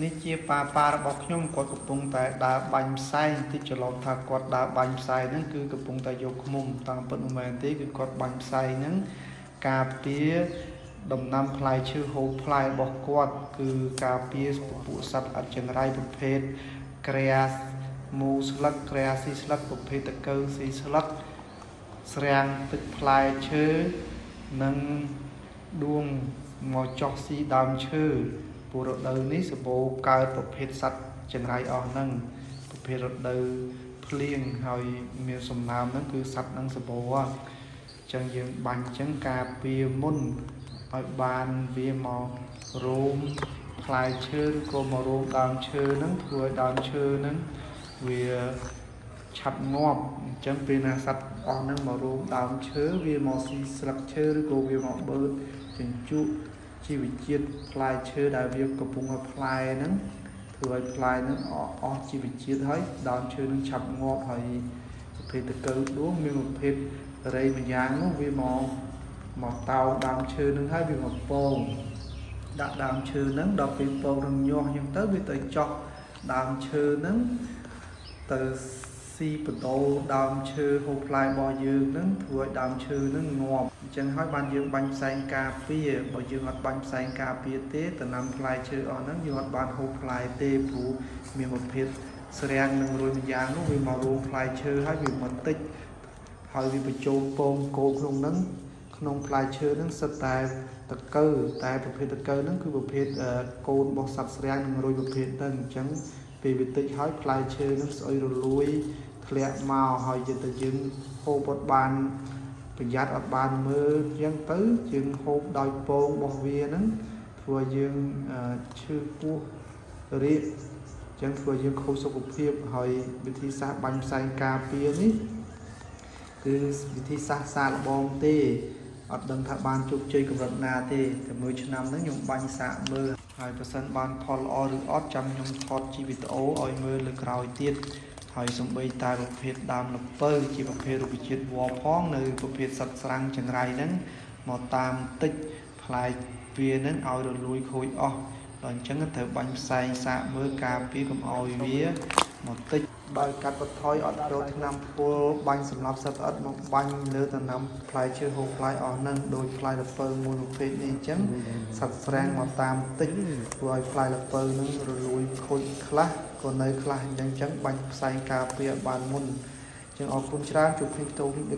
នេះជាប៉ារបស់ខ្ញុំគាត់កំពុងតែដើរបាញ់ផ្សែងតិចច្រឡំថាគាត់ដើរបាញ់ផ្សែងហ្នឹងគឺកំពុងតែយកឃ្មុំតាមពិតមិនមែនទេគឺគាត់បាញ់ផ្សែងហ្នឹងការពារដំណាំផ្លែឈើហូបផ្លែរបស់គាត់គឺការពារពពួកសត្វអចិន្ត្រៃយ៍ប្រភេទក្រាមូស្លឹកក្រាស៊ីស្លឹកប្រភេទតកៅស៊ីស្លឹកស្រាំងទឹកផ្លែឈើនិងដួងមកចោះស៊ីដើមឈើពូរដូវនេះសបោកើតប្រភេទសត្វចង្រៃអស់ហ្នឹងប្រភេទរដូវភ្លៀងហើយមានសំណើមហ្នឹងគឺសត្វហ្នឹងសបោអញ្ចឹងយើងបាញ់អញ្ចឹងការពារមុនឲ្យបានវាមករោមផ្លែឈើឬក៏មករោមដើមឈើហ្នឹងធ្វើឲ្យដើមឈើហ្នឹងវាឆាប់ងាប់អញ្ចឹងពេលណាសត្វអស់ហ្នឹងមករោមដើមឈើវាមកស៊ីស្លឹកឈើឬក៏វាមកបឺតចិញ្ចក់ជីវជាតិផ្លែឈើដែលវាកំពុងឲ្យផ្លែហ្នឹងធ្វើឲ្យផ្លែហ្នឹងអស់ជីវជាតិហើយដើមឈើហ្នឹងឆាប់ងាប់ហើយប្រភេទតកៅដួងមានប្រភេទរៃម្យ៉ាងនោះវាមកតោងដើមឈើហ្នឹងហើយវាមកពងដាក់ដើមឈើហ្នឹងដល់ពេលពងនឹងញាស់អញ្ចឹងទៅវាទៅចោះដើមឈើហ្នឹងទៅស៊ីបដូរដើមឈើហូបផ្លែរបស់យើងហ្នឹងធ្វើឲ្យដើមឈើហ្នឹងងាប់អញ្ចឹងហើយបានយើងបាញ់ផ្សែងការពារបើយើងអត់បាញ់ផ្សែងការពារទេដំណាំផ្លែឈើអស់ហ្នឹងយើងអត់បានហូបផ្លែទេព្រោះមានប្រភេទស្រាំងនឹងរួយម្យ៉ាងនោះវាមករោមផ្លែឈើហើយវាមកតិចហើយវាបញ្ចូលពងគោក្នុងហ្នឹងក្នុងផ្លែឈើហ្នឹងសិតតែតកៅតែប្រភេទតកៅហ្នឹងគឺប្រភេទកូនរបស់សត្វស្រាំងនឹងរួយប្រភេទហ្នឹងអញ្ចឹងពេលវាតិចហើយផ្លែឈើហ្នឹងស្អុយរលួយធ្លាក់មកហើយយើងហូបអត់បានប្រយ័ត្នអត់បានមើលអញ្ចឹងទៅយើងហូបដោយពងរបស់វាហ្នឹងធ្វើឲ្យយើងឈឺពោះរាគអញ្ចឹងធ្វើឲ្យយើងខូចសុខភាពហើយវិធីសាស្ត្របាញ់ផ្សែងការពារនេះគឺវិធីសាស្ត្រសាកល្បងទេអត់ដឹងថាបានជោគជ័យកម្រិតណាទេតែមួយឆ្នាំហ្នឹងខ្ញុំបាញ់សាកមើលហើយបើសិនបានផលល្អឬអត់ចាំខ្ញុំថតជាវីដេអូឲ្យមើលលើក្រោយទៀតហើយសំបីតែប្រភេទដើមល្ពៅជាប្រភេទរុក្ខជាតិវល្លិផងនៅប្រភេទសត្វស្រាំងចង្រៃហ្នឹងមកតាមតិចផ្លែវាហ្នឹងឲ្យរលួយខូចអស់ដល់អញ្ចឹងត្រូវបាញ់ផ្សែងសាកមើលការពារកុំឲ្យវាមកតិចបើកាត់បន្ថយអត់រកថ្នាំពុលបាញ់សម្លាប់សត្វល្អិតមកបាញ់លើដំណាំផ្លែឈើហូបផ្លែអស់ហ្នឹងដោយផ្លែល្ពៅមួយប្រភេទនេះអញ្ចឹងសត្វស្រាំងមកតាមតិចធ្វើឲ្យផ្លែល្ពៅហ្នឹងរលួយខូចខ្លះក៏នៅខ្លះអញ្ចឹងបាញ់ផ្សែងការពារបានមុនអញ្ចឹងអរគុណច្រើនជួបគ្នាតទៅ